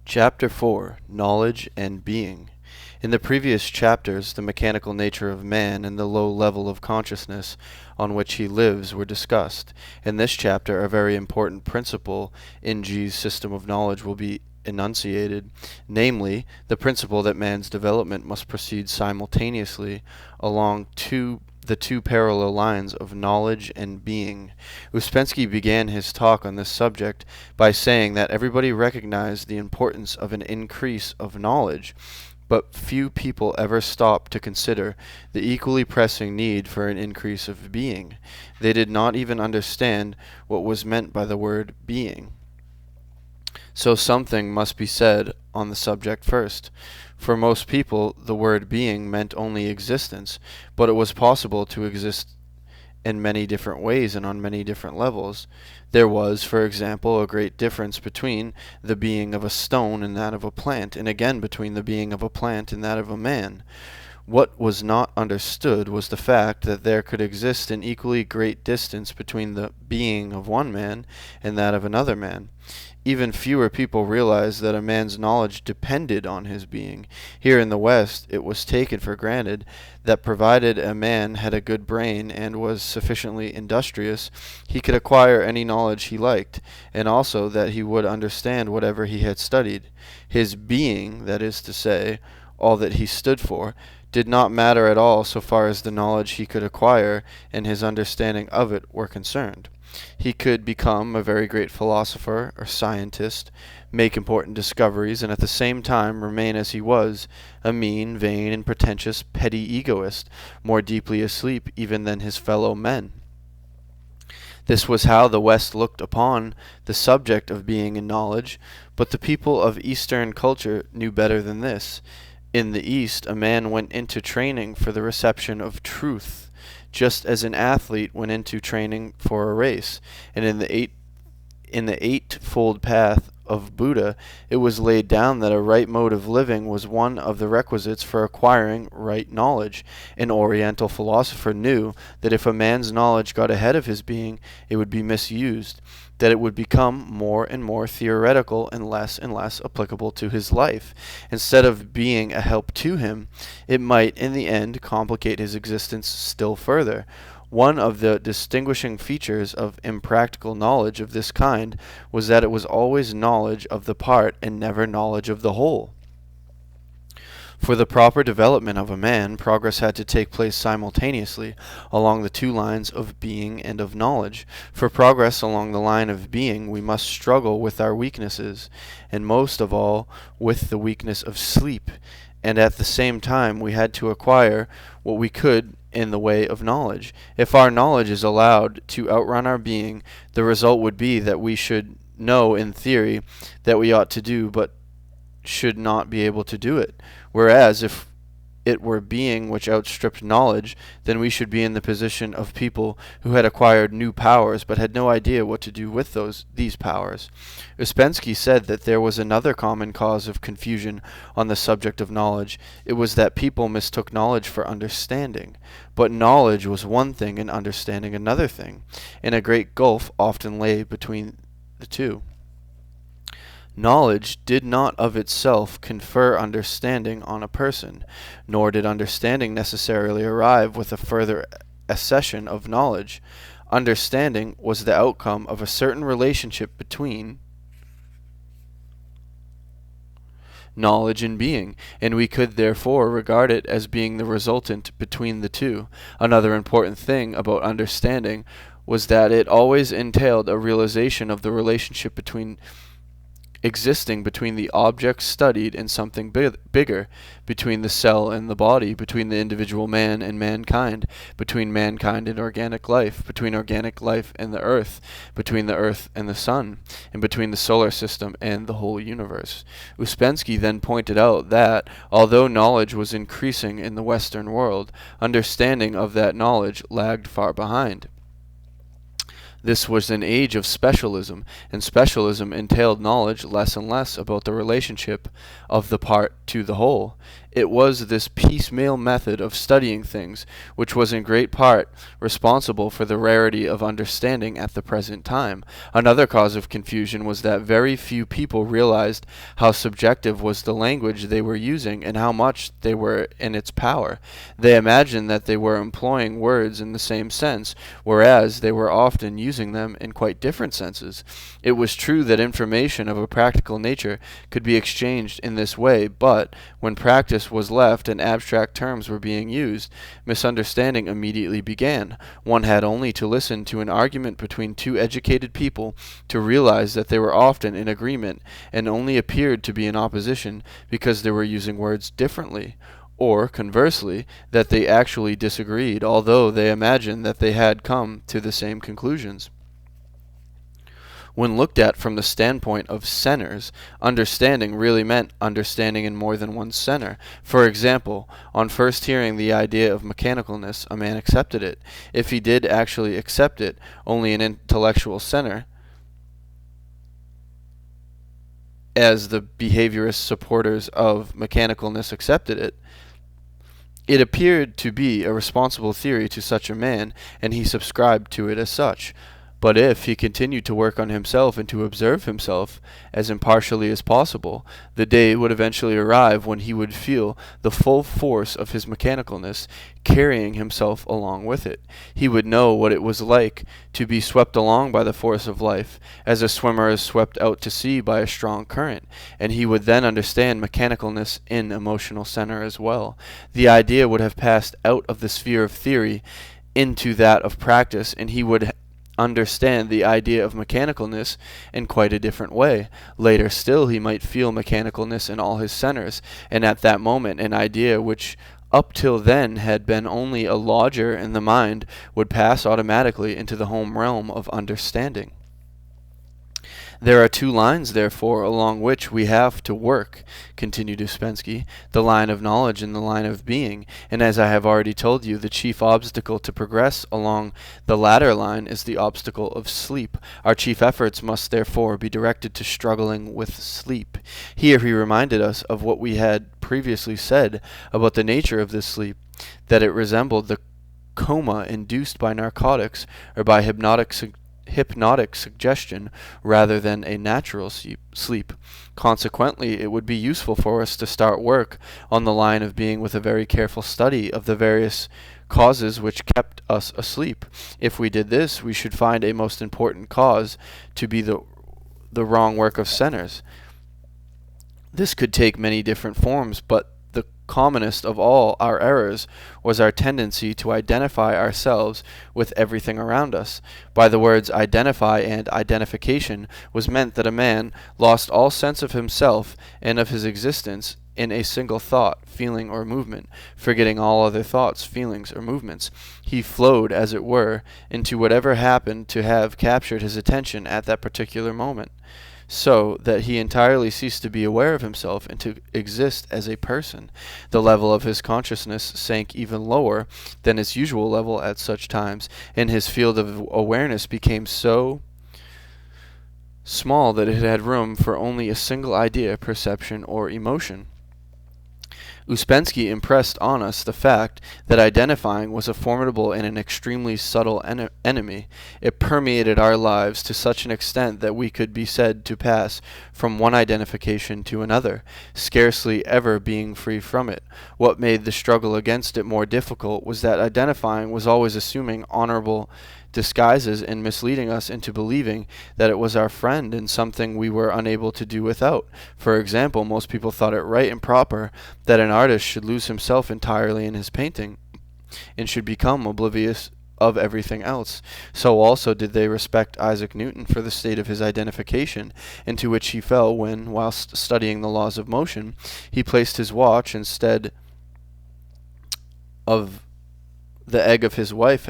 Chapter 4 Knowledge and Being. In the previous chapters, the mechanical nature of man and the low level of consciousness on which he lives were discussed. In this chapter, a very important principle in G's system of knowledge will be enunciated, namely, the principle that man's development must proceed simultaneously along the two parallel lines of knowledge and being. Ouspensky began his talk on this subject by saying that everybody recognized the importance of an increase of knowledge, but few people ever stopped to consider the equally pressing need for an increase of being. They did not even understand what was meant by the word being. So something must be said on the subject first. For most people, the word being meant only existence, but it was possible to exist in many different ways and on many different levels. There was, for example, a great difference between the being of a stone and that of a plant, and again between the being of a plant and that of a man. What was not understood was the fact that there could exist an equally great distance between the being of one man and that of another man. Even fewer people realized that a man's knowledge depended on his being. Here in the West, it was taken for granted that provided a man had a good brain and was sufficiently industrious, he could acquire any knowledge he liked, and also that he would understand whatever he had studied. His being, that is to say, all that he stood for, did not matter at all so far as the knowledge he could acquire and his understanding of it were concerned. He could become a very great philosopher or scientist, make important discoveries, and at the same time remain as he was, a mean, vain, and pretentious petty egoist, more deeply asleep even than his fellow men. This was how the West looked upon the subject of being and knowledge, but the people of Eastern culture knew better than this. In the East, a man went into training for the reception of truth, just as an athlete went into training for a race. And in the eightfold path of Buddha, it was laid down that a right mode of living was one of the requisites for acquiring right knowledge. An Oriental philosopher knew that if a man's knowledge got ahead of his being, it would be misused, that it would become more and more theoretical and less applicable to his life. Instead of being a help to him, it might, in the end, complicate his existence still further. One of the distinguishing features of impractical knowledge of this kind was that it was always knowledge of the part and never knowledge of the whole. For the proper development of a man, progress had to take place simultaneously along the two lines of being and of knowledge. For progress along the line of being, we must struggle with our weaknesses, and most of all with the weakness of sleep, and at the same time we had to acquire what we could in the way of knowledge. If our knowledge is allowed to outrun our being, the result would be that we should know in theory that we ought to do, but should not be able to do it. Whereas if it were being which outstripped knowledge, then we should be in the position of people who had acquired new powers but had no idea what to do with these powers. Ouspensky said that there was another common cause of confusion on the subject of knowledge. It was that people mistook knowledge for understanding. But knowledge was one thing and understanding another thing, and a great gulf often lay between the two. Knowledge did not of itself confer understanding on a person, nor did understanding necessarily arrive with a further accession of knowledge. Understanding was the outcome of a certain relationship between knowledge and being, and we could therefore regard it as being the resultant between the two. Another important thing about understanding was that it always entailed a realization of the relationship existing between the object studied and something bigger, between the cell and the body, between the individual man and mankind, between mankind and organic life, between organic life and the earth, between the earth and the sun, and between the solar system and the whole universe. Ouspensky then pointed out that, although knowledge was increasing in the Western world, understanding of that knowledge lagged far behind. This was an age of specialism, and specialism entailed knowledge less and less about the relationship of the part to the whole. It was this piecemeal method of studying things which was in great part responsible for the rarity of understanding at the present time. Another cause of confusion was that very few people realized how subjective was the language they were using and how much they were in its power. They imagined that they were employing words in the same sense, whereas they were often using them in quite different senses. It was true that information of a practical nature could be exchanged in this way, but when practice was left and abstract terms were being used, misunderstanding immediately began. One had only to listen to an argument between two educated people to realize that they were often in agreement and only appeared to be in opposition because they were using words differently, or, conversely, that they actually disagreed, although they imagined that they had come to the same conclusions. When looked at from the standpoint of centers, understanding really meant understanding in more than one center. For example, on first hearing the idea of mechanicalness, a man accepted it. If he did actually accept it, only an intellectual center, as the behaviorist supporters of mechanicalness accepted it, it appeared to be a responsible theory to such a man, and he subscribed to it as such. But if he continued to work on himself and to observe himself as impartially as possible, the day would eventually arrive when he would feel the full force of his mechanicalness carrying himself along with it. He would know what it was like to be swept along by the force of life, as a swimmer is swept out to sea by a strong current, and he would then understand mechanicalness in emotional center as well. The idea would have passed out of the sphere of theory into that of practice, and he would understand the idea of mechanicalness in quite a different way. Later still he might feel mechanicalness in all his centers, and at that moment an idea which up till then had been only a lodger in the mind would pass automatically into the home realm of understanding. There are two lines, therefore, along which we have to work, continued Ouspensky, the line of knowledge and the line of being, and as I have already told you, the chief obstacle to progress along the latter line is the obstacle of sleep. Our chief efforts must therefore be directed to struggling with sleep. Here he reminded us of what we had previously said about the nature of this sleep, that it resembled the coma induced by narcotics or by hypnotic suggestion rather than a natural sleep. Consequently, it would be useful for us to start work on the line of being with a very careful study of the various causes which kept us asleep. If we did this, we should find a most important cause to be the wrong work of centers. This could take many different forms, but the commonest of all our errors was our tendency to identify ourselves with everything around us. By the words identify and identification was meant that a man lost all sense of himself and of his existence in a single thought, feeling, or movement, forgetting all other thoughts, feelings, or movements. He flowed, as it were, into whatever happened to have captured his attention at that particular moment, so that he entirely ceased to be aware of himself and to exist as a person. The level of his consciousness sank even lower than its usual level at such times, and his field of awareness became so small that it had room for only a single idea, perception, or emotion. Ouspensky impressed on us the fact that identifying was a formidable and an extremely subtle enemy. It permeated our lives to such an extent that we could be said to pass from one identification to another, scarcely ever being free from it. What made the struggle against it more difficult was that identifying was always assuming honorable disguises and misleading us into believing that it was our friend and something we were unable to do without. For example, most people thought it right and proper that an artist should lose himself entirely in his painting and should become oblivious of everything else. So also did they respect Isaac Newton for the state of his identification into which he fell when, whilst studying the laws of motion, he placed his watch instead of the egg of his wife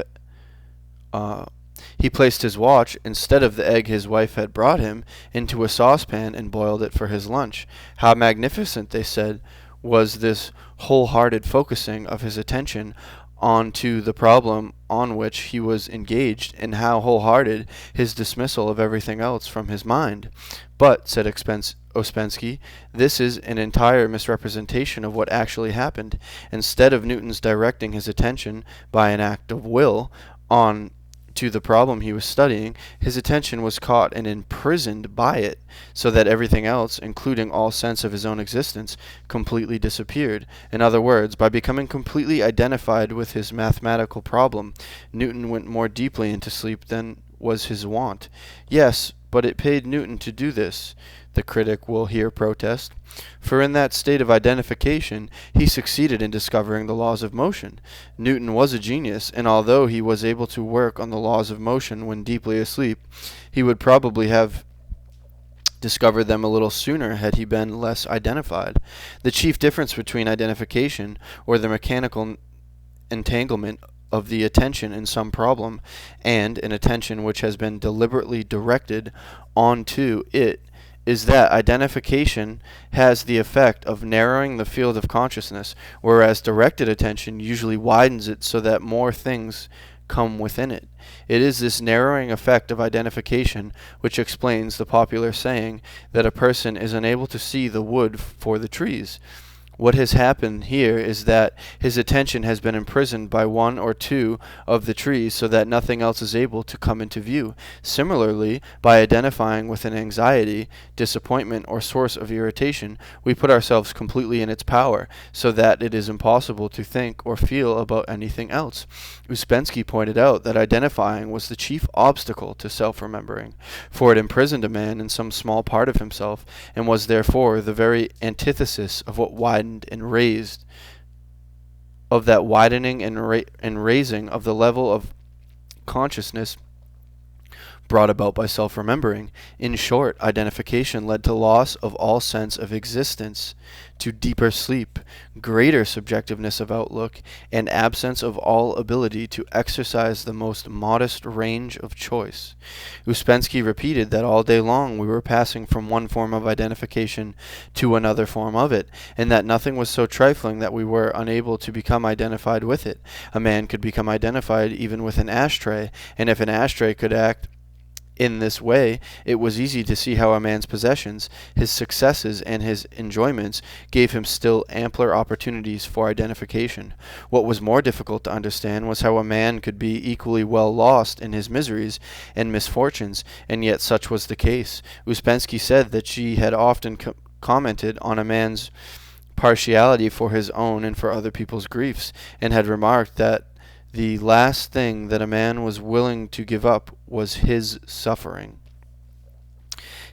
he placed his watch, instead of the egg his wife had brought him, into a saucepan and boiled it for his lunch. How magnificent, they said, was this wholehearted focusing of his attention onto the problem on which he was engaged, and how wholehearted his dismissal of everything else from his mind. But, said Ouspensky, this is an entire misrepresentation of what actually happened. Instead of Newton's directing his attention by an act of will on to the problem he was studying, his attention was caught and imprisoned by it, so that everything else, including all sense of his own existence, completely disappeared. In other words, by becoming completely identified with his mathematical problem, Newton went more deeply into sleep than was his wont. Yes, but it paid Newton to do this, the critic will here protest, for in that state of identification he succeeded in discovering the laws of motion. Newton was a genius, and although he was able to work on the laws of motion when deeply asleep, he would probably have discovered them a little sooner had he been less identified. The chief difference between identification, or the mechanical entanglement of the attention in some problem, and an attention which has been deliberately directed onto it, is that identification has the effect of narrowing the field of consciousness, whereas directed attention usually widens it so that more things come within it. It is this narrowing effect of identification which explains the popular saying that a person is unable to see the wood for the trees. What has happened here is that his attention has been imprisoned by one or two of the trees so that nothing else is able to come into view. Similarly, by identifying with an anxiety, disappointment, or source of irritation, we put ourselves completely in its power so that it is impossible to think or feel about anything else. Ouspensky pointed out that identifying was the chief obstacle to self-remembering, for it imprisoned a man in some small part of himself, and was therefore the very antithesis of what widened and raised, of that widening and raising of the level of consciousness brought about by self-remembering. In short, identification led to loss of all sense of existence, to deeper sleep, greater subjectiveness of outlook, and absence of all ability to exercise the most modest range of choice. Ouspensky repeated that all day long we were passing from one form of identification to another form of it, and that nothing was so trifling that we were unable to become identified with it. A man could become identified even with an ashtray, and if an ashtray could act in this way, it was easy to see how a man's possessions, his successes, and his enjoyments gave him still ampler opportunities for identification. What was more difficult to understand was how a man could be equally well lost in his miseries and misfortunes, and yet such was the case. Ouspensky said that she had often commented on a man's partiality for his own and for other people's griefs, and had remarked that the last thing that a man was willing to give up was his suffering.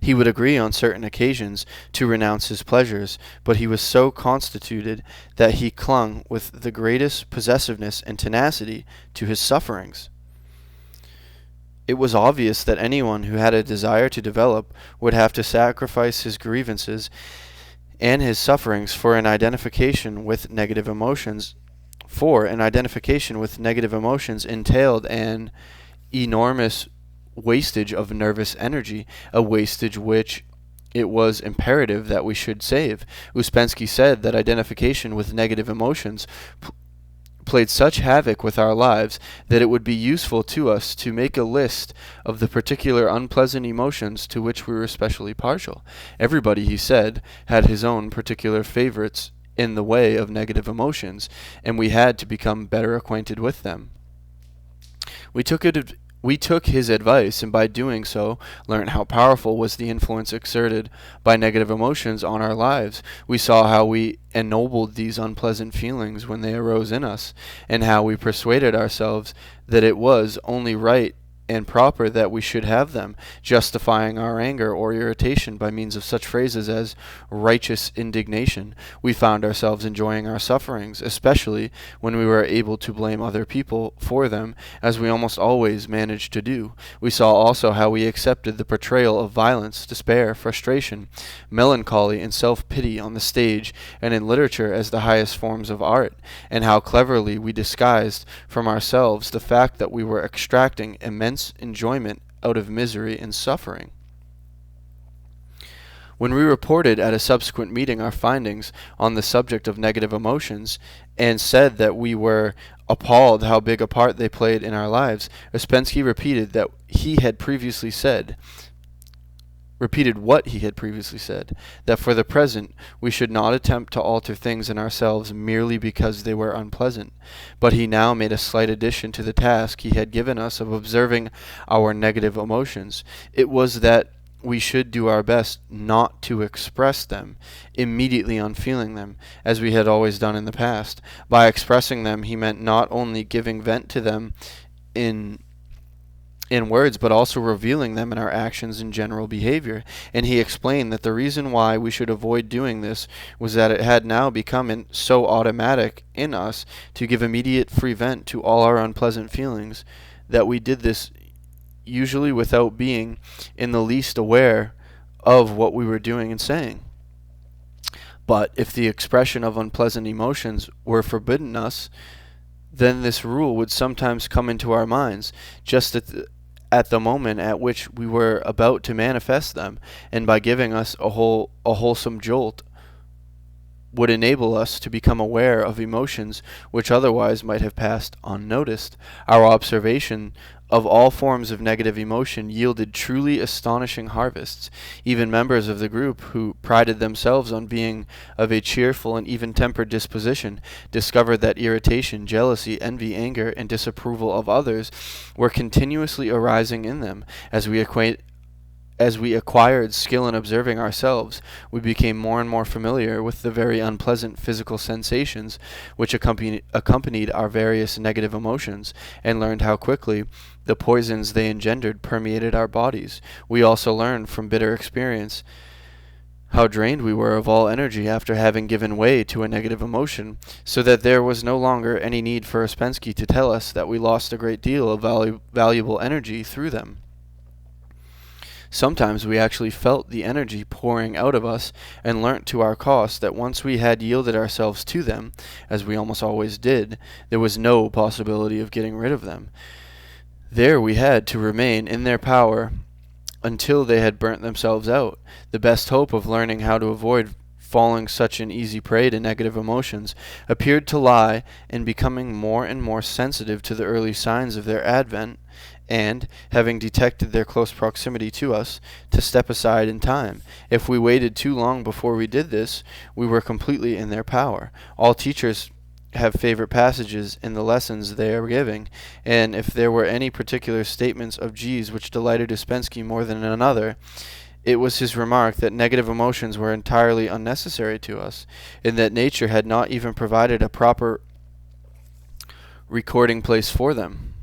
He would agree on certain occasions to renounce his pleasures, but he was so constituted that he clung with the greatest possessiveness and tenacity to his sufferings. It was obvious that anyone who had a desire to develop would have to sacrifice his grievances and his sufferings for an identification with negative emotions. For an identification with negative emotions entailed an enormous wastage of nervous energy, a wastage which it was imperative that we should save. Ouspensky said that identification with negative emotions played such havoc with our lives that it would be useful to us to make a list of the particular unpleasant emotions to which we were especially partial. Everybody, he said, had his own particular favorites in the way of negative emotions, and we had to become better acquainted with them. We took his advice, and by doing so, learnt how powerful was the influence exerted by negative emotions on our lives. We saw how we ennobled these unpleasant feelings when they arose in us, and how we persuaded ourselves that it was only right and proper that we should have them, justifying our anger or irritation by means of such phrases as righteous indignation. We found ourselves enjoying our sufferings, especially when we were able to blame other people for them, as we almost always managed to do. We saw also how we accepted the portrayal of violence, despair, frustration, melancholy, and self-pity on the stage and in literature as the highest forms of art, and how cleverly we disguised from ourselves the fact that we were extracting immense enjoyment out of misery and suffering. When we reported at a subsequent meeting our findings on the subject of negative emotions, and said that we were appalled how big a part they played in our lives, Ouspensky repeated that he had previously said, repeated what he had previously said, that for the present we should not attempt to alter things in ourselves merely because they were unpleasant. But he now made a slight addition to the task he had given us of observing our negative emotions. It was that we should do our best not to express them immediately on feeling them, as we had always done in the past. By expressing them, he meant not only giving vent to them in words, but also revealing them in our actions and general behavior. And he explained that the reason why we should avoid doing this was that it had now become so automatic in us to give immediate free vent to all our unpleasant feelings, that we did this usually without being in the least aware of what we were doing and saying. But if the expression of unpleasant emotions were forbidden us, then this rule would sometimes come into our minds just at the moment at which we were about to manifest them, and by giving us a wholesome jolt, would enable us to become aware of emotions which otherwise might have passed unnoticed. Our observation of all forms of negative emotion yielded truly astonishing harvests. Even members of the group, who prided themselves on being of a cheerful and even-tempered disposition, discovered that irritation, jealousy, envy, anger, and disapproval of others were continuously arising in them. As we acquired skill in observing ourselves, we became more and more familiar with the very unpleasant physical sensations which accompanied our various negative emotions, and learned how quickly the poisons they engendered permeated our bodies. We also learned from bitter experience how drained we were of all energy after having given way to a negative emotion, so that there was no longer any need for Ouspensky to tell us that we lost a great deal of valuable energy through them. Sometimes we actually felt the energy pouring out of us, and learnt to our cost that once we had yielded ourselves to them, as we almost always did, there was no possibility of getting rid of them. There we had to remain in their power until they had burnt themselves out. The best hope of learning how to avoid falling such an easy prey to negative emotions appeared to lie in becoming more and more sensitive to the early signs of their advent, and, having detected their close proximity to us, to step aside in time. If we waited too long before we did this, we were completely in their power. All teachers have favorite passages in the lessons they are giving, and if there were any particular statements of G's which delighted Ouspensky more than another, it was his remark that negative emotions were entirely unnecessary to us, and that nature had not even provided a proper recording place for them.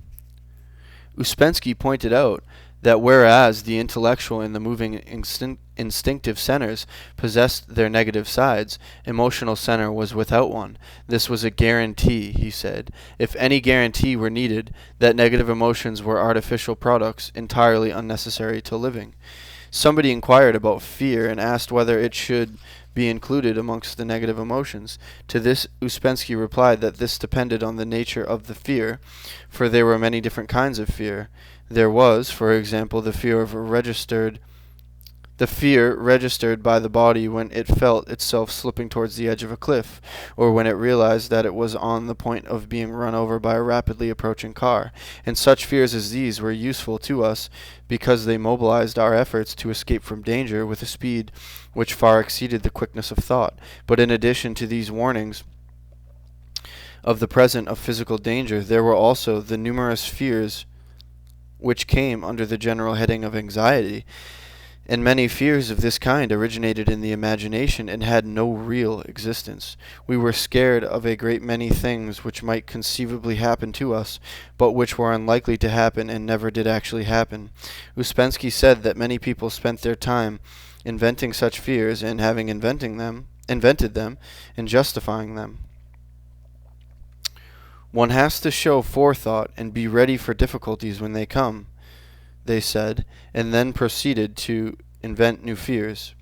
Ouspensky pointed out that whereas the intellectual and the moving instinctive centers possessed their negative sides, emotional center was without one. This was a guarantee, he said, if any guarantee were needed, that negative emotions were artificial products entirely unnecessary to living. Somebody inquired about fear and asked whether it should be included amongst the negative emotions. To this Ouspensky replied that this depended on the nature of the fear, for there were many different kinds of fear. There was, for example, the fear registered by the body when it felt itself slipping towards the edge of a cliff, or when it realized that it was on the point of being run over by a rapidly approaching car. And such fears as these were useful to us because they mobilized our efforts to escape from danger with a speed which far exceeded the quickness of thought. But in addition to these warnings of the presence of physical danger, there were also the numerous fears which came under the general heading of anxiety, and many fears of this kind originated in the imagination and had no real existence. We were scared of a great many things which might conceivably happen to us, but which were unlikely to happen and never did actually happen. Ouspensky said that many people spent their time inventing such fears, and having invented them and justifying them. One has to show forethought and be ready for difficulties when they come, they said, and then proceeded to invent new fears.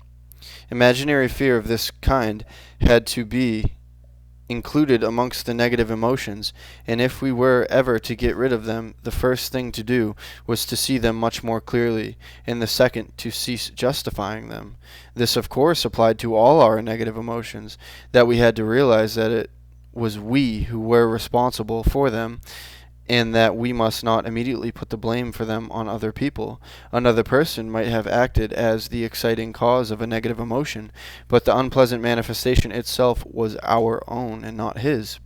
Imaginary fear of this kind had to be included amongst the negative emotions, and if we were ever to get rid of them, the first thing to do was to see them much more clearly, and the second to cease justifying them. This, of course, applied to all our negative emotions, that we had to realize that it was we who were responsible for them, and that we must not immediately put the blame for them on other people. Another person might have acted as the exciting cause of a negative emotion, but the unpleasant manifestation itself was our own and not his.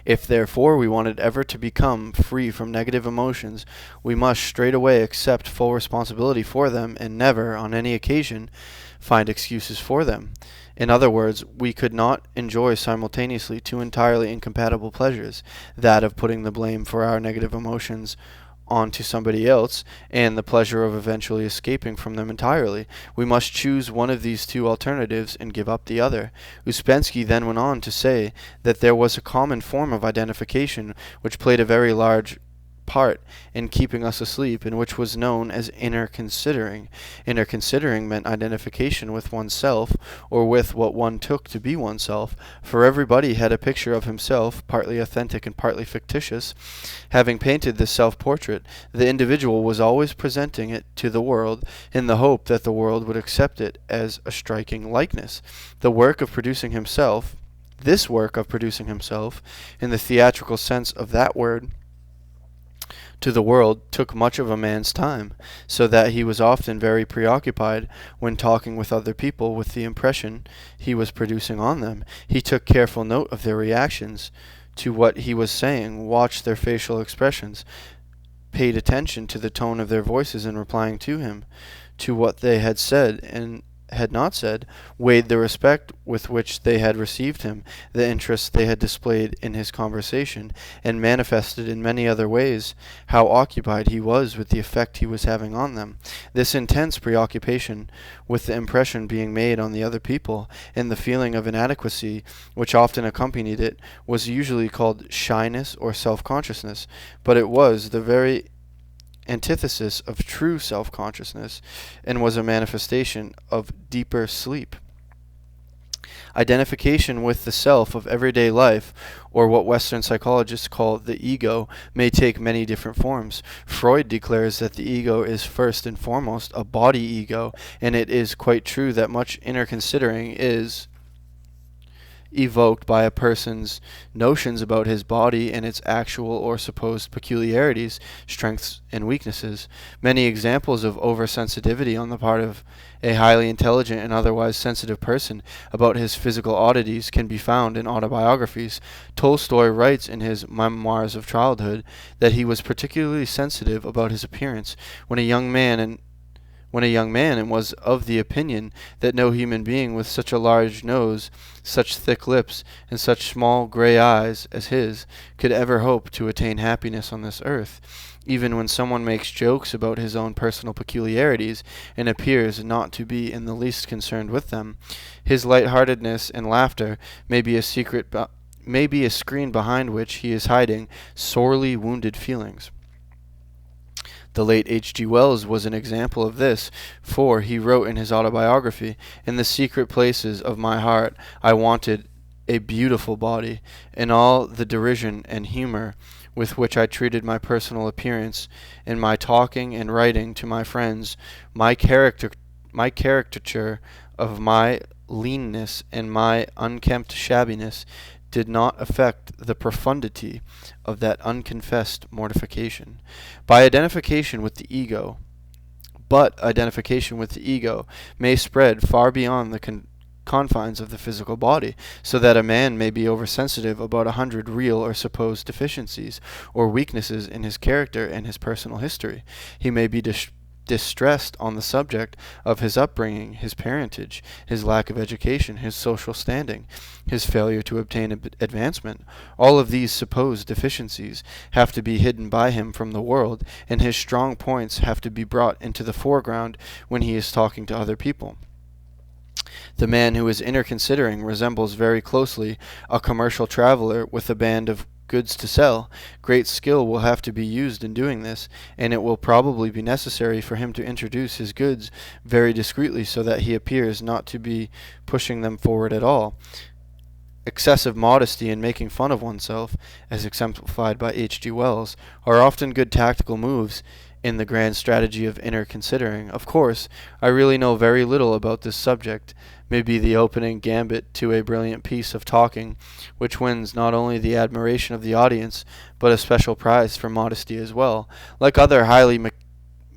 If therefore we wanted ever to become free from negative emotions, we must straightway accept full responsibility for them and never, on any occasion, find excuses for them. In other words, we could not enjoy simultaneously two entirely incompatible pleasures, that of putting the blame for our negative emotions onto somebody else, and the pleasure of eventually escaping from them entirely. We must choose one of these two alternatives and give up the other. Ouspensky then went on to say that there was a common form of identification which played a very large part in keeping us asleep, and which was known as inner considering. Inner considering meant identification with oneself, or with what one took to be oneself, for everybody had a picture of himself, partly authentic and partly fictitious. Having painted this self-portrait, the individual was always presenting it to the world in the hope that the world would accept it as a striking likeness. This work of producing himself, in the theatrical sense of that word, to the world took much of a man's time, so that he was often very preoccupied when talking with other people with the impression he was producing on them. He took careful note of their reactions to what he was saying, watched their facial expressions, paid attention to the tone of their voices in replying to him, to what they had said and had not said, weighed the respect with which they had received him, the interest they had displayed in his conversation, and manifested in many other ways how occupied he was with the effect he was having on them. This intense preoccupation with the impression being made on the other people, and the feeling of inadequacy which often accompanied it, was usually called shyness or self-consciousness, but it was the very antithesis of true self-consciousness, and was a manifestation of deeper sleep. Identification with the self of everyday life, or what Western psychologists call the ego, may take many different forms. Freud declares that the ego is first and foremost a body ego, and it is quite true that much inner considering is evoked by a person's notions about his body and its actual or supposed peculiarities, strengths, and weaknesses. Many examples of oversensitivity on the part of a highly intelligent and otherwise sensitive person about his physical oddities can be found in autobiographies. Tolstoy writes in his Memoirs of Childhood that he was particularly sensitive about his appearance when a young man and was of the opinion that no human being with such a large nose, such thick lips, and such small gray eyes as his could ever hope to attain happiness on this earth. Even when someone makes jokes about his own personal peculiarities and appears not to be in the least concerned with them, his light-heartedness and laughter may be a screen behind which he is hiding sorely wounded feelings. The late H.G. Wells was an example of this, for he wrote in his autobiography, "In the secret places of my heart I wanted a beautiful body, and all the derision and humor with which I treated my personal appearance in my talking and writing to my friends, my caricature of my leanness and my unkempt shabbiness did not affect the profundity of that unconfessed mortification." Identification with the ego may spread far beyond the confines of the physical body, so that a man may be oversensitive about 100 real or supposed deficiencies or weaknesses in his character and his personal history. He may be distressed on the subject of his upbringing, his parentage, his lack of education, his social standing, his failure to obtain advancement. All of these supposed deficiencies have to be hidden by him from the world, and his strong points have to be brought into the foreground when he is talking to other people. The man who is inner considering resembles very closely a commercial traveler with a band of goods to sell. Great skill will have to be used in doing this, and it will probably be necessary for him to introduce his goods very discreetly so that he appears not to be pushing them forward at all. Excessive modesty and making fun of oneself, as exemplified by H.G. Wells, are often good tactical moves in the grand strategy of inner considering. Of course, I really know very little about this subject, may be the opening gambit to a brilliant piece of talking, which wins not only the admiration of the audience, but a special prize for modesty as well. Like other highly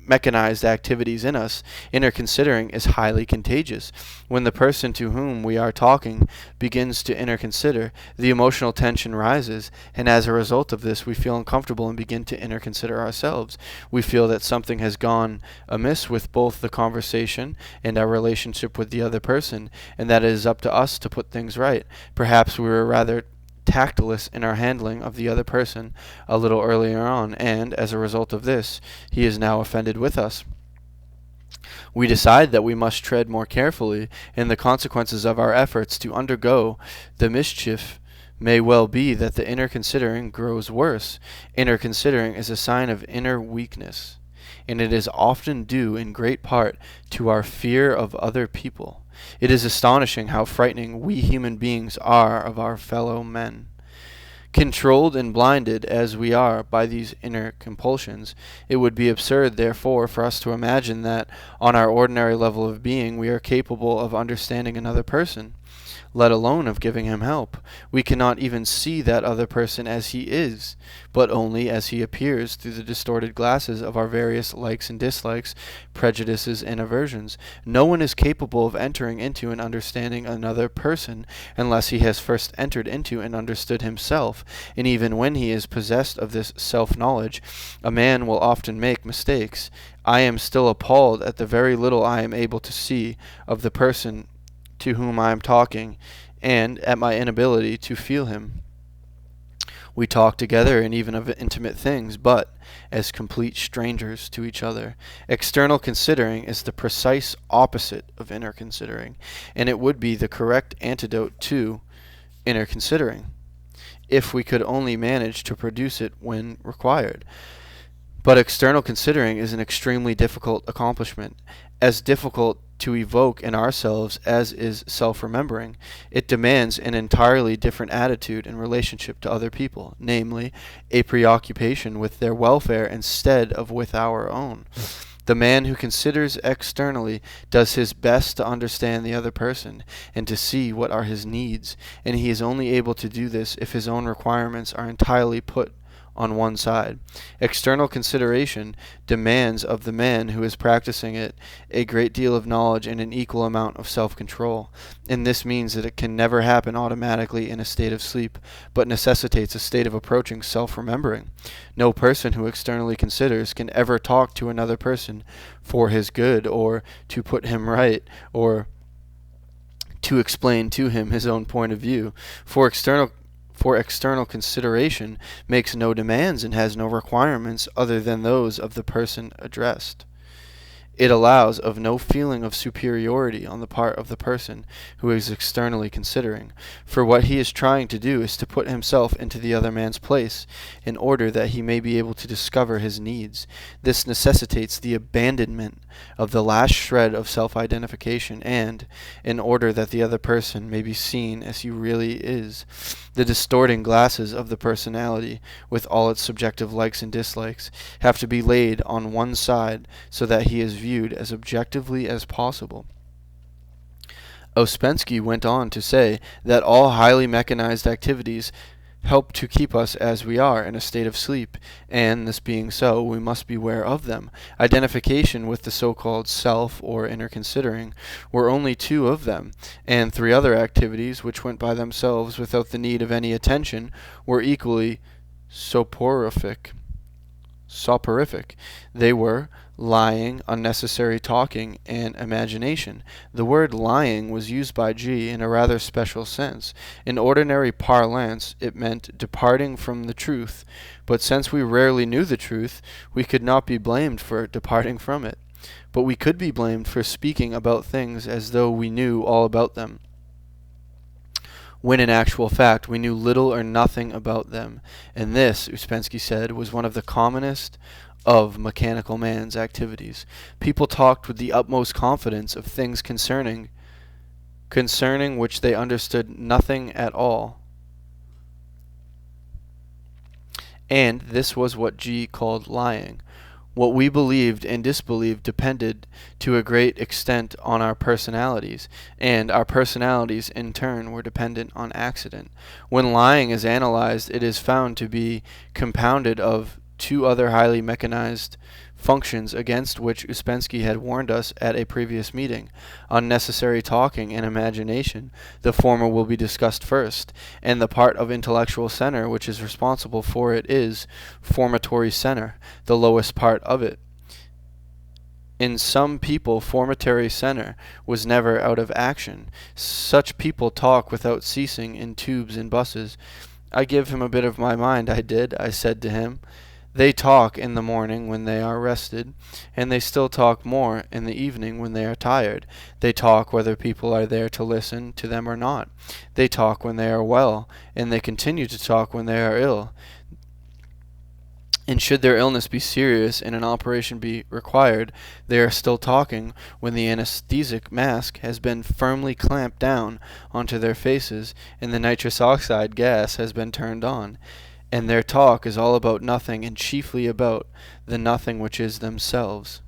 mechanized activities in us, inner considering is highly contagious. When the person to whom we are talking begins to inner consider, the emotional tension rises, and as a result of this, we feel uncomfortable and begin to inner consider ourselves. We feel that something has gone amiss with both the conversation and our relationship with the other person, and that it is up to us to put things right. Perhaps we were rather tactless in our handling of the other person a little earlier on, and, as a result of this, he is now offended with us. We decide that we must tread more carefully, and the consequences of our efforts to undergo the mischief may well be that the inner considering grows worse. Inner considering is a sign of inner weakness, and it is often due in great part to our fear of other people. It is astonishing how frightening we human beings are of our fellow men. Controlled and blinded as we are by these inner compulsions, it would be absurd, therefore, for us to imagine that, on our ordinary level of being, we are capable of understanding another person, let alone of giving him help. We cannot even see that other person as he is, but only as he appears through the distorted glasses of our various likes and dislikes, prejudices and aversions. No one is capable of entering into and understanding another person unless he has first entered into and understood himself, and even when he is possessed of this self-knowledge, a man will often make mistakes. I am still appalled at the very little I am able to see of the person to whom I am talking, and at my inability to feel him. We talk together and even of intimate things, but as complete strangers to each other. External considering is the precise opposite of inner considering, and it would be the correct antidote to inner considering, if we could only manage to produce it when required. But external considering is an extremely difficult accomplishment, as difficult to evoke in ourselves as is self-remembering. It demands an entirely different attitude in relationship to other people, namely, a preoccupation with their welfare instead of with our own. The man who considers externally does his best to understand the other person and to see what are his needs, and he is only able to do this if his own requirements are entirely put on one side. External consideration demands of the man who is practicing it a great deal of knowledge and an equal amount of self-control, and this means that it can never happen automatically in a state of sleep, but necessitates a state of approaching self-remembering. No person who externally considers can ever talk to another person for his good, or to put him right, or to explain to him his own point of view, for external consideration makes no demands and has no requirements other than those of the person addressed. It allows of no feeling of superiority on the part of the person who is externally considering, for what he is trying to do is to put himself into the other man's place, in order that he may be able to discover his needs. This necessitates the abandonment of the last shred of self-identification, and, in order that the other person may be seen as he really is, the distorting glasses of the personality, with all its subjective likes and dislikes, have to be laid on one side so that he is viewed as objectively as possible. Ouspensky went on to say that all highly mechanized activities help to keep us as we are in a state of sleep, and this being so, we must beware of them. Identification with the so-called self or inner considering were only two of them, and three other activities which went by themselves without the need of any attention were equally soporific. They were lying, unnecessary talking, and imagination. The word lying was used by G in a rather special sense. In ordinary parlance, it meant departing from the truth, but since we rarely knew the truth, we could not be blamed for departing from it. But we could be blamed for speaking about things as though we knew all about them, when in actual fact we knew little or nothing about them. And this, Ouspensky said, was one of the commonest of mechanical man's activities. People talked with the utmost confidence of things concerning which they understood nothing at all. And this was what G called lying. What we believed and disbelieved depended to a great extent on our personalities, and our personalities in turn were dependent on accident. When lying is analyzed, it is found to be compounded of two other highly mechanized functions against which Ouspensky had warned us at a previous meeting: unnecessary talking and imagination. The former will be discussed first, and the part of intellectual center which is responsible for it is formatory center, the lowest part of it. In some people, formatory center was never out of action. Such people talk without ceasing in tubes and buses. I give him a bit of my mind, I did. I said to him, they talk in the morning when they are rested, and they still talk more in the evening when they are tired. They talk whether people are there to listen to them or not. They talk when they are well, and they continue to talk when they are ill. And should their illness be serious and an operation be required, they are still talking when the anesthetic mask has been firmly clamped down onto their faces and the nitrous oxide gas has been turned on. And their talk is all about nothing, and chiefly about the nothing which is themselves.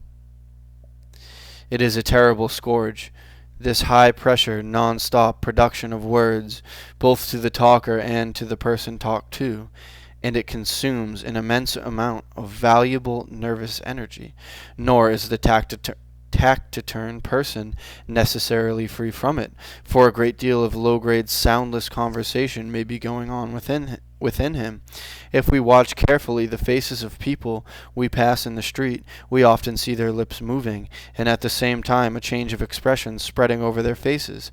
It is a terrible scourge, this high-pressure, non-stop production of words, both to the talker and to the person talked to, and it consumes an immense amount of valuable nervous energy. Nor is the taciturn person necessarily free from it, for a great deal of low-grade soundless conversation may be going on within him. If we watch carefully the faces of people we pass in the street, we often see their lips moving, and at the same time a change of expression spreading over their faces.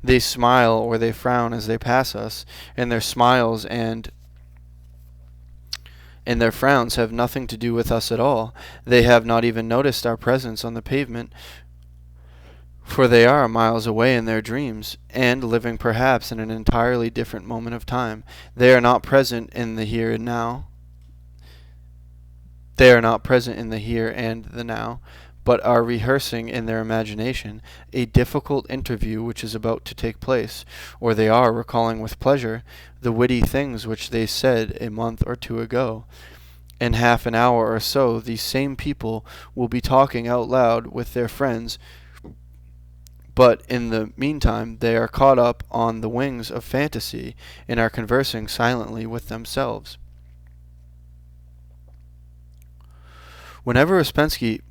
They smile or they frown as they pass us, and their smiles and their frowns have nothing to do with us at all. They have not even noticed our presence on the pavement, for they are miles away in their dreams, and living perhaps in an entirely different moment of time. They are not present in the here and now. They are not present in the here and the now, but are rehearsing in their imagination a difficult interview which is about to take place, or they are recalling with pleasure the witty things which they said a month or two ago. In half an hour or so, these same people will be talking out loud with their friends, but in the meantime they are caught up on the wings of fantasy and are conversing silently with themselves. Whenever Ouspensky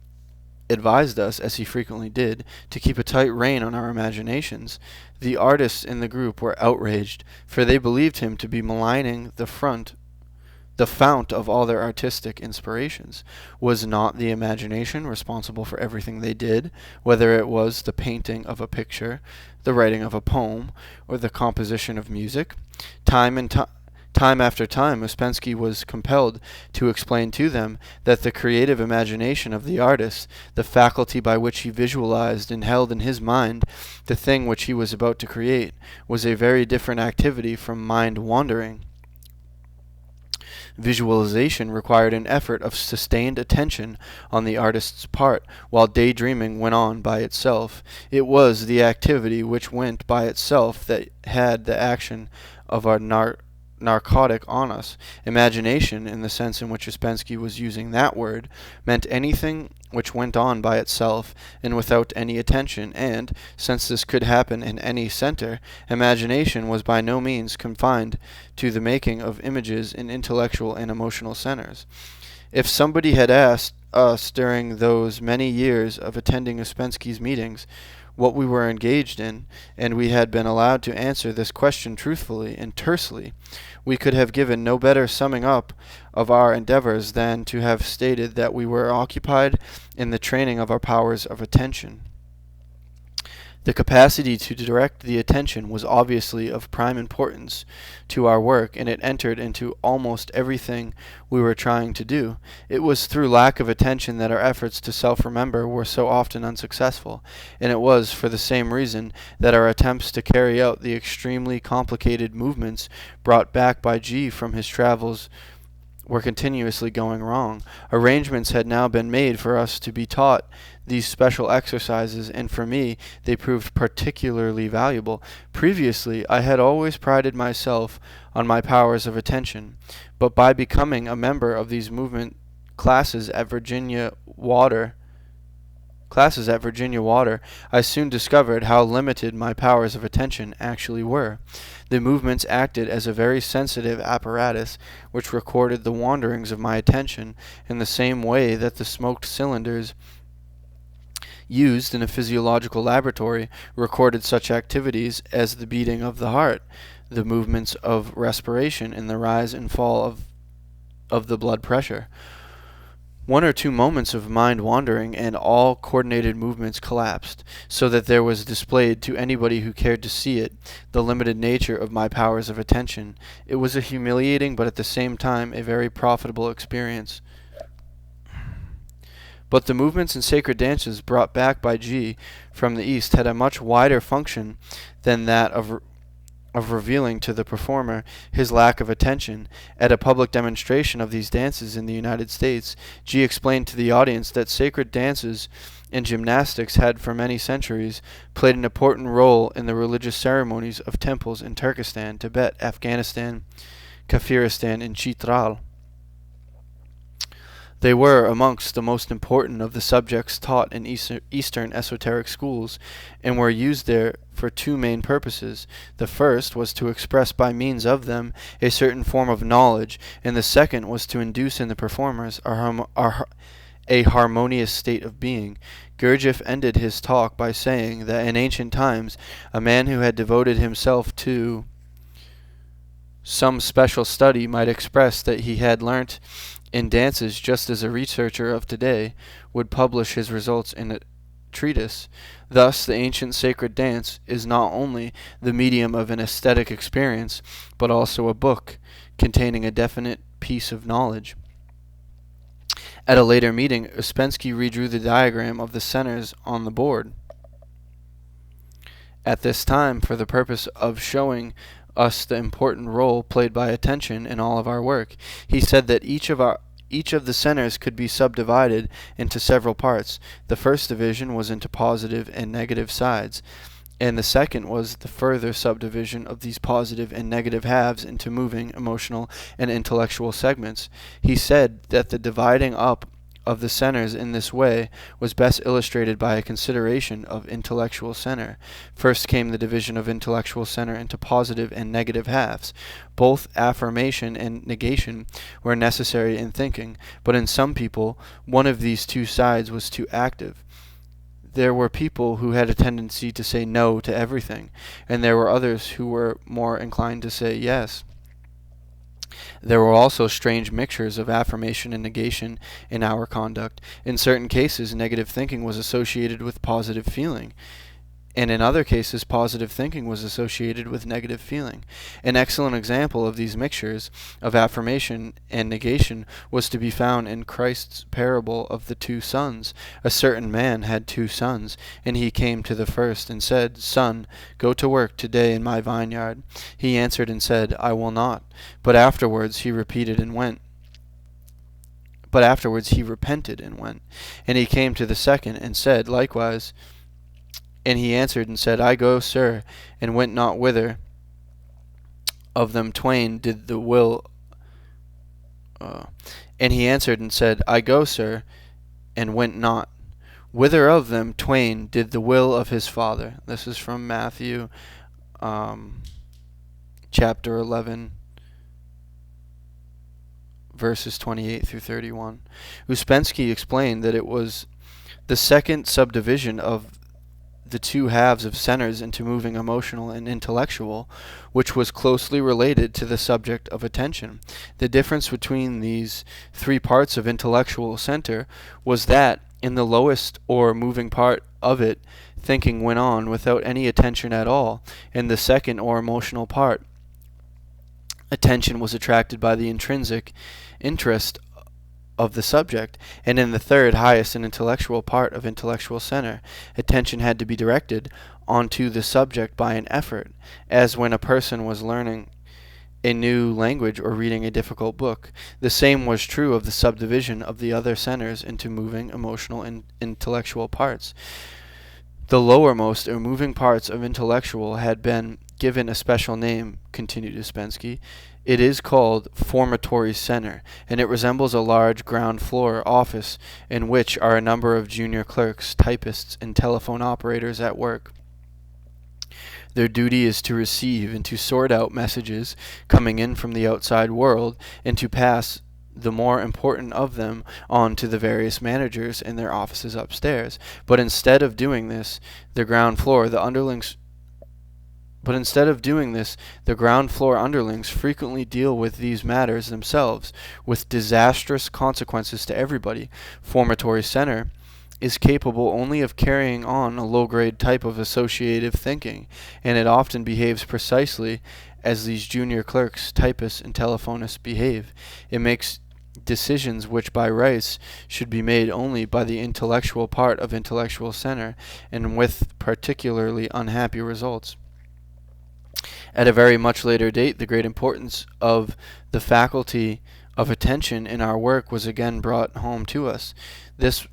advised us, as he frequently did, to keep a tight rein on our imaginations, the artists in the group were outraged, for they believed him to be maligning the fount of all their artistic inspirations. Was not the imagination responsible for everything they did, whether it was the painting of a picture, the writing of a poem, or the composition of music? Time after time, Ouspensky was compelled to explain to them that the creative imagination of the artist, the faculty by which he visualized and held in his mind the thing which he was about to create, was a very different activity from mind-wandering. Visualization required an effort of sustained attention on the artist's part, while daydreaming went on by itself. It was the activity which went by itself that had the action of our narcotic on us. Imagination, in the sense in which Ouspensky was using that word, meant anything which went on by itself and without any attention, and, since this could happen in any center, imagination was by no means confined to the making of images in intellectual and emotional centers. If somebody had asked us during those many years of attending Ouspensky's meetings what we were engaged in, and we had been allowed to answer this question truthfully and tersely, we could have given no better summing up of our endeavors than to have stated that we were occupied in the training of our powers of attention. The capacity to direct the attention was obviously of prime importance to our work, and it entered into almost everything we were trying to do. It was through lack of attention that our efforts to self-remember were so often unsuccessful, and it was for the same reason that our attempts to carry out the extremely complicated movements brought back by G from his travels were continuously going wrong. Arrangements had now been made for us to be taught these special exercises, and for me they proved particularly valuable. Previously, I had always prided myself on my powers of attention, but by becoming a member of these movement classes at Virginia Water, I soon discovered how limited my powers of attention actually were. The movements acted as a very sensitive apparatus which recorded the wanderings of my attention in the same way that the smoked cylinders used in a physiological laboratory recorded such activities as the beating of the heart, the movements of respiration, and the rise and fall of the blood pressure. One or two moments of mind wandering and all coordinated movements collapsed, so that there was displayed to anybody who cared to see it the limited nature of my powers of attention. It was a humiliating but at the same time a very profitable experience. But the movements and sacred dances brought back by G from the East had a much wider function than that of revealing to the performer his lack of attention. At a public demonstration of these dances in the United States, G explained to the audience that sacred dances and gymnastics had for many centuries played an important role in the religious ceremonies of temples in Turkestan, Tibet, Afghanistan, Kafiristan, and Chitral. They were amongst the most important of the subjects taught in Eastern esoteric schools, and were used there for two main purposes. The first was to express by means of them a certain form of knowledge, and the second was to induce in the performers a harmonious state of being. Gurdjieff ended his talk by saying that in ancient times a man who had devoted himself to some special study might express that he had learnt in dances, just as a researcher of today would publish his results in a treatise. Thus, the ancient sacred dance is not only the medium of an aesthetic experience, but also a book containing a definite piece of knowledge. At a later meeting, Ouspensky redrew the diagram of the centers on the board. At this time, for the purpose of showing us the important role played by attention in all of our work, he said that each of the centers could be subdivided into several parts. The first division was into positive and negative sides, and the second was the further subdivision of these positive and negative halves into moving, emotional, and intellectual segments. He said that the dividing up of the centers in this way was best illustrated by a consideration of intellectual center. First came the division of intellectual center into positive and negative halves. Both affirmation and negation were necessary in thinking, but in some people one of these two sides was too active. There were people who had a tendency to say no to everything, and there were others who were more inclined to say yes. There were also strange mixtures of affirmation and negation in our conduct. In certain cases, negative thinking was associated with positive feeling, and in other cases, positive thinking was associated with negative feeling. An excellent example of these mixtures of affirmation and negation was to be found in Christ's parable of the two sons. A certain man had two sons, and he came to the first and said, "Son, go to work today in my vineyard." He answered and said, "I will not." But afterwards he repented and went. And he came to the second and said likewise. And he answered and said, "I go, sir, and went not whither of them twain did the will." And he answered and said, "I go, sir, and went not. Whither of them twain did the will of his father." This is from Matthew chapter 11, verses 28 through 31. Ouspensky explained that it was the second subdivision of the two halves of centers into moving, emotional, and intellectual, which was closely related to the subject of attention. The difference between these three parts of intellectual center was that in the lowest or moving part of it, thinking went on without any attention at all. In the second or emotional part, attention was attracted by the intrinsic interest of the subject, and in the third, highest and intellectual part of intellectual center, attention had to be directed onto the subject by an effort, as when a person was learning a new language or reading a difficult book. The same was true of the subdivision of the other centers into moving, emotional, and intellectual parts. The lowermost or moving parts of intellectual had been given a special name, continued Ouspensky. It is called formatory center, and it resembles a large ground floor office in which are a number of junior clerks, typists, and telephone operators at work. Their duty is to receive and to sort out messages coming in from the outside world and to pass the more important of them on to the various managers in their offices upstairs. But instead of doing this, the ground floor underlings frequently deal with these matters themselves, with disastrous consequences to everybody. Formatory center is capable only of carrying on a low-grade type of associative thinking, and it often behaves precisely as these junior clerks, typists, and telephonists behave. It makes decisions which by rights should be made only by the intellectual part of intellectual center, and with particularly unhappy results. At a very much later date, the great importance of the faculty of attention in our work was again brought home to us. This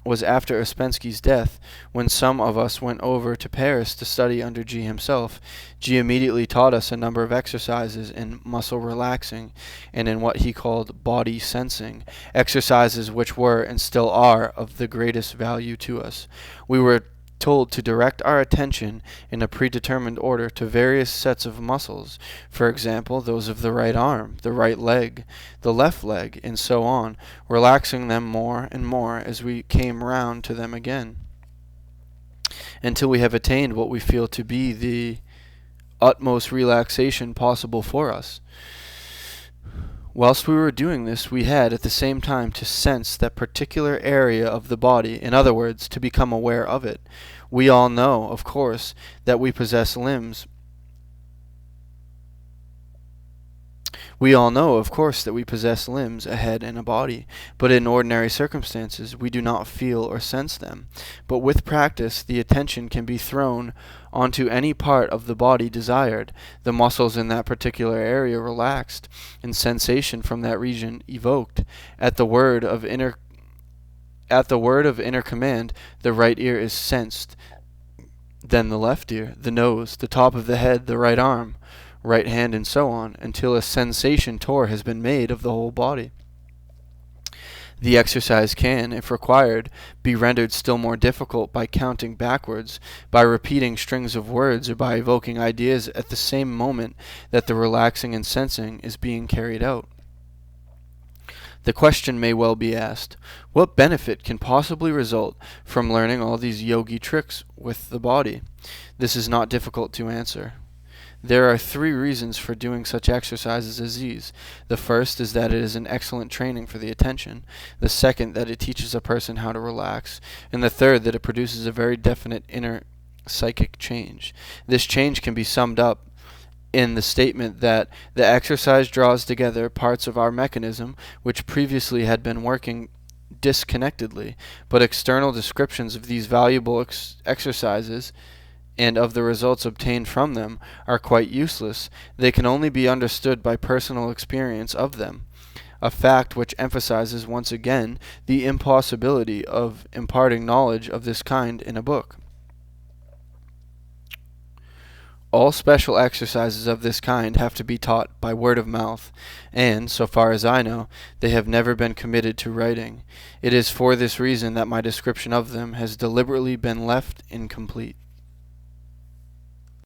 was after Ouspensky's death, when some of us went over to Paris to study under G himself. G immediately taught us a number of exercises in muscle relaxing and in what he called body sensing, exercises which were and still are of the greatest value to us. We were told to direct our attention in a predetermined order to various sets of muscles, for example, those of the right arm, the right leg, the left leg, and so on, relaxing them more and more as we came round to them again, until we have attained what we feel to be the utmost relaxation possible for us. Whilst we were doing this, we had at the same time to sense that particular area of the body, in other words, to become aware of it. We all know, of course, that we possess limbs. A head, and a body, but in ordinary circumstances we do not feel or sense them. But with practice, the attention can be thrown onto any part of the body desired, the muscles in that particular area relaxed, and sensation from that region evoked. At the word of inner command, the right ear is sensed, then the left ear, the nose, the top of the head, the right arm, right hand, and so on, until a sensation tour has been made of the whole body. The exercise can, if required, be rendered still more difficult by counting backwards, by repeating strings of words, or by evoking ideas at the same moment that the relaxing and sensing is being carried out. The question may well be asked, what benefit can possibly result from learning all these yogi tricks with the body? This is not difficult to answer. There are 3 reasons for doing such exercises as these. The first is that it is an excellent training for the attention. The second, that it teaches a person how to relax. And the third, that it produces a very definite inner psychic change. This change can be summed up in the statement that the exercise draws together parts of our mechanism which previously had been working disconnectedly, but external descriptions of these valuable exercises and of the results obtained from them are quite useless. They can only be understood by personal experience of them, a fact which emphasizes once again the impossibility of imparting knowledge of this kind in a book. All special exercises of this kind have to be taught by word of mouth, and, so far as I know, they have never been committed to writing. It is for this reason that my description of them has deliberately been left incomplete.